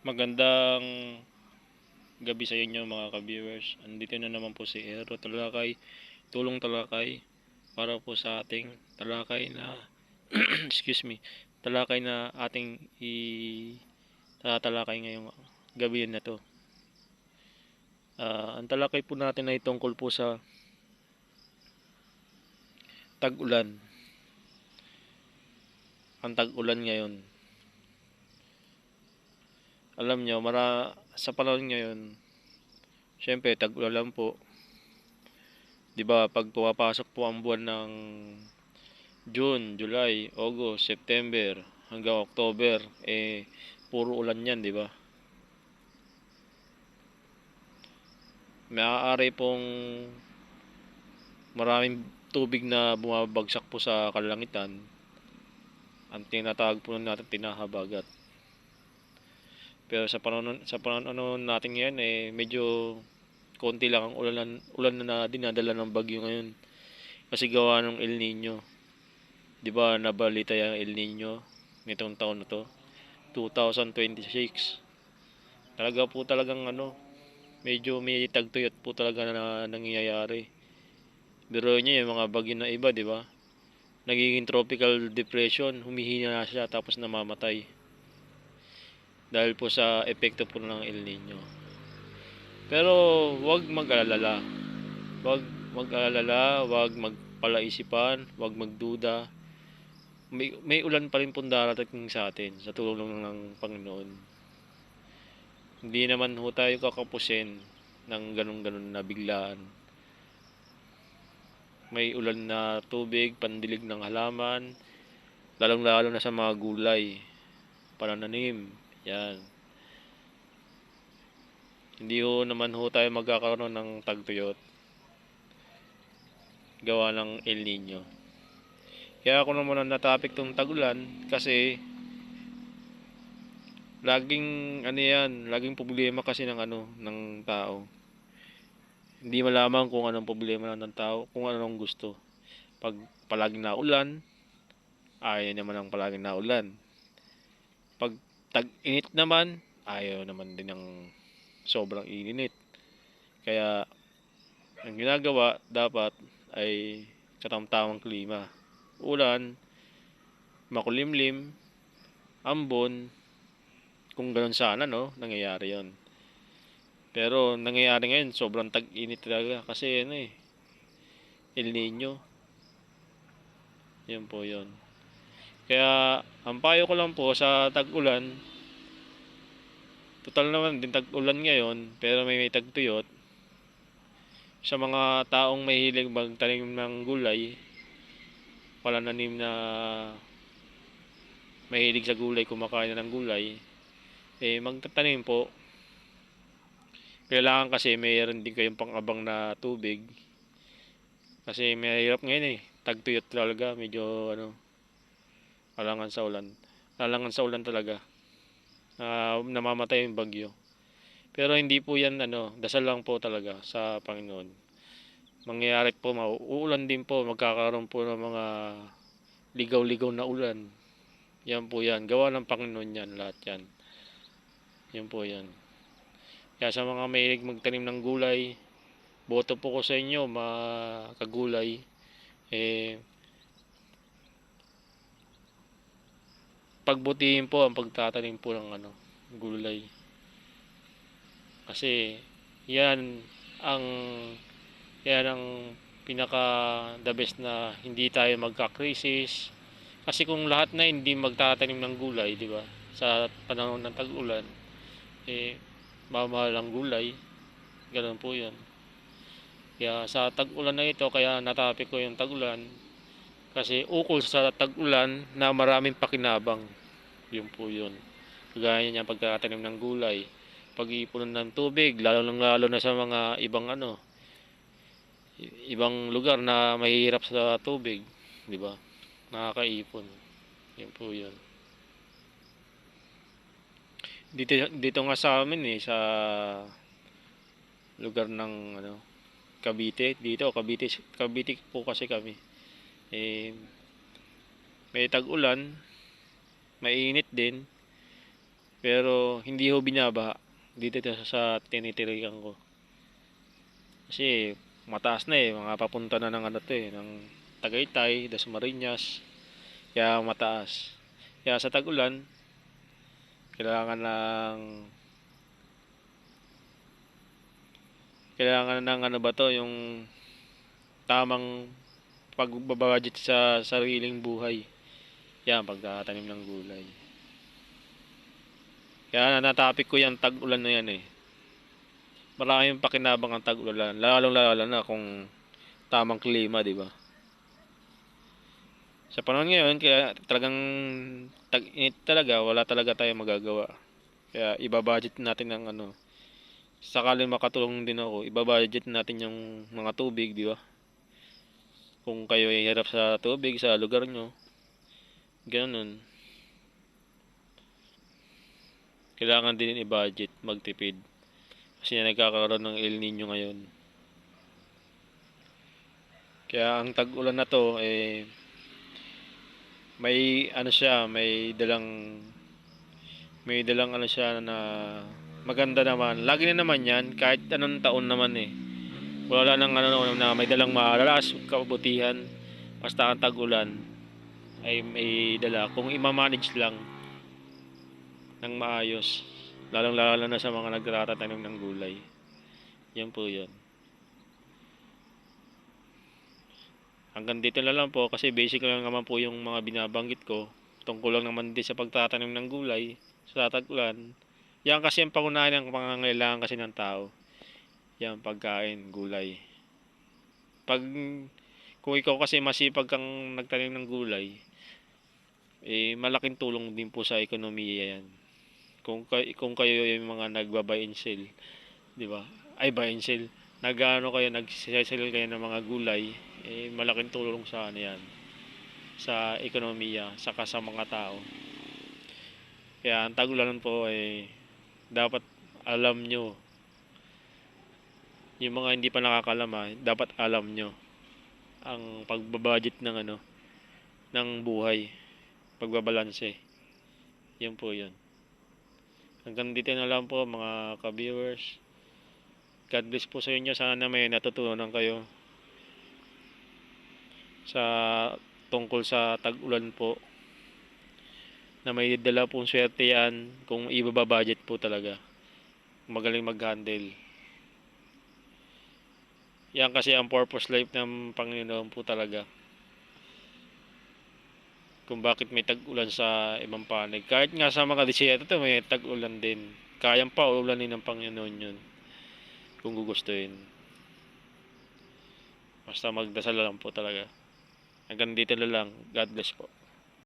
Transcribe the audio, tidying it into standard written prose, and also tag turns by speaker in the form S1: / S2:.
S1: Magandang gabi sa inyo mga ka-viewers. Andito na naman po si Ero Talakay, Tulong Talakay para po sa ating talakay na excuse me, talakay na ating tatalakay ngayong gabi na to. Ang talakay po natin ay tungkol po sa tag-ulan. Ang tag-ulan ngayon. Alam nyo, sa panahon ngayon, syempre tag-ulan lang po. 'Di ba, pag pumapasok po ang buwan ng June, July, August, September hanggang October, puro ulan 'yan, 'di ba? Maaari pong maraming tubig na bumabagsak po sa kalangitan. Ang tinatawag po natin tinahabagat. Pero sa panahon natin ngayon, medyo konti lang ang ulan na dinadala ng bagyo ngayon. Kasi gawa ng El Nino. 'Di ba, nabalita yung El Nino nitong taon na to, 2026. Talagang medyo may tagtuyot po talaga na nangyayari. Pero niya yung mga bagyo na iba, 'di ba? Nagiging tropical depression, humihina na siya tapos namamatay. Dahil po sa epekto po ng El Nino. Pero wag mag-alala. Wag mag-alala, wag magpalaisipan, wag magduda. May ulan pa rin pong darating sa atin sa tulong ng Panginoon. Hindi naman ho tayo kakapusin ng ganun-ganun na biglaan. May ulan na tubig, pandilig ng halaman, lalong-lalo na sa mga gulay, panananim, yan. Hindi ho naman ho tayo magkakaroon ng tagtuyot, gawa ng El Nino. Kaya ako naman ang natapik tong tagulan kasi laging problema kasi ng tao. Hindi malaman kung anong problema ng tao, kung anong gusto. Pag palaging naulan, ayaw naman ang palaging naulan. Pag tag-init naman, ayaw naman din ng sobrang init. Kaya ang ginagawa dapat ay katamtamang klima. Ulan, makulimlim, ambon, kung ganoon sana, no, nangyayari yon. Pero nangyayari ngayon, sobrang tag-init talaga kasi El Nino. Yan po yon. Kaya ang payo ko lang po sa tag-ulan, total naman din tag-ulan ngayon, pero may tagtuyot. Sa mga taong mahilig magtanim ng gulay, palananim na mahilig sa gulay, kumakain ng gulay, magtatanim po. Kailangan kasi mayroon din kayong pang-abang na tubig. Kasi mahirap ngayon tagtuyot talaga, medyo alangan sa ulan. Alangan sa ulan talaga. Namamatay yung bagyo. Pero hindi po yan dasal lang po talaga sa Panginoon. Mangyayari po, uulan din po, magkakaroon po ng mga ligaw-ligaw na ulan. Yan po yan. Gawa ng Panginoon yan, lahat yan. Yan po yan. Kaya sa mga mahilig magtanim ng gulay, boto po ko sa inyo, mga kagulay, pagbutihin po ang pagtatanim po ng gulay. Kasi yan ang yan ang pinaka the best na hindi tayo magka-crisis. Kasi kung lahat na hindi magtatanim ng gulay, 'di ba? Sa panahon ng tag-ulan, mamahal ang gulay. Ganun po 'yan. Kaya sa tag-ulan na ito, kaya natapik ko yung tag-ulan kasi ukol sa tag-ulan na maraming pakinabang. Yun po 'yun. Kagaya niya pagtatanim ng gulay, pag-iipunan ng tubig, lalo na sa mga ibang lugar na mahihirap sa tubig, 'di ba? Nakakaipon. Yan po 'yun. Dito nga sa amin sa lugar ng Cavite. Cavite po kasi kami. May tag-ulan, mainit din. Pero hindi ho binabaha dito sa tinitirikan ko. Kasi mataas na eh, mga papunta na ng ano to eh, ng Tagaytay, Dasmariñas, kaya mataas. Kaya sa tag-ulan, kailangan ng ano ba to, yung tamang pagbabudget sa sariling buhay. Yan, pagtatanim ng gulay. Kaya natapik ko yung tag-ulan na yan eh. Maraming pakinabang ang tag-ulan, lalong-lalo na kung tamang klima, di ba? Sa panahon ngayon, kaya talagang tag-init talaga, wala talaga tayong magagawa. Kaya ibabudget natin ng ano, sakaling makatulong din ako, ibabudget natin yung mga tubig, di ba? Kung kayo ay hirap sa tubig sa lugar nyo, ganun. Kailangan din i-budget, magtipid. Kasi nagkakaroon ng El Nino ngayon. Kaya ang tag-ulan na to, eh, may ano siya, may dalang ano siya na maganda naman. Lagi na naman yan, kahit anong taon naman eh. Wala nang ano na may dalang malalas, kabutihan. Basta ang tag-ulan ay may dala. Kung i-manage lang ng maayos, lalong lalo na sa mga nagtatanim ng gulay. Yan po yun. Hanggang dito na lang po kasi basic lang naman po yung mga binabanggit ko. Tungkol lang naman din sa pagtatanim ng gulay sa tag-ulan. Yan kasi ang pangunahin ng pangangailangan kasi ng tao. Yan, pagkain, gulay. Pag kung ikaw kasi masipag kang nagtanim ng gulay, eh malaking tulong din po sa ekonomiya yan. Kung kayo yung mga nagba-buy and sell, 'di ba? Ay buy and sell. Nag-ano kayo, nag-sell kayo ng mga gulay, eh malaking tulong sa ano yan, sa ekonomiya, saka sa mga tao. Kaya ang tag-ulan po ay dapat alam nyo, yung mga hindi pa nakakalama, dapat alam nyo ang pagbabudget ng ano, ng buhay, pagbabalanse. Yun po yun. Hanggang dito na lang po mga ka-viewers. God bless po sa inyo. Sana may natutunan kayo sa tungkol sa tag-ulan po. Na may dala pong swerte yan kung ibababudget po talaga. Magaling mag-handle. Yan kasi ang purpose life ng Panginoon po talaga. Kung bakit may tag-ulan sa ibang panig. Kahit nga sa mga desierto to may tag-ulan din. Kayang pa ulanin ng Panginoon yun. Kung gugustuhin. Basta magdasal lang po talaga. Hanggang dito na lang. God bless po.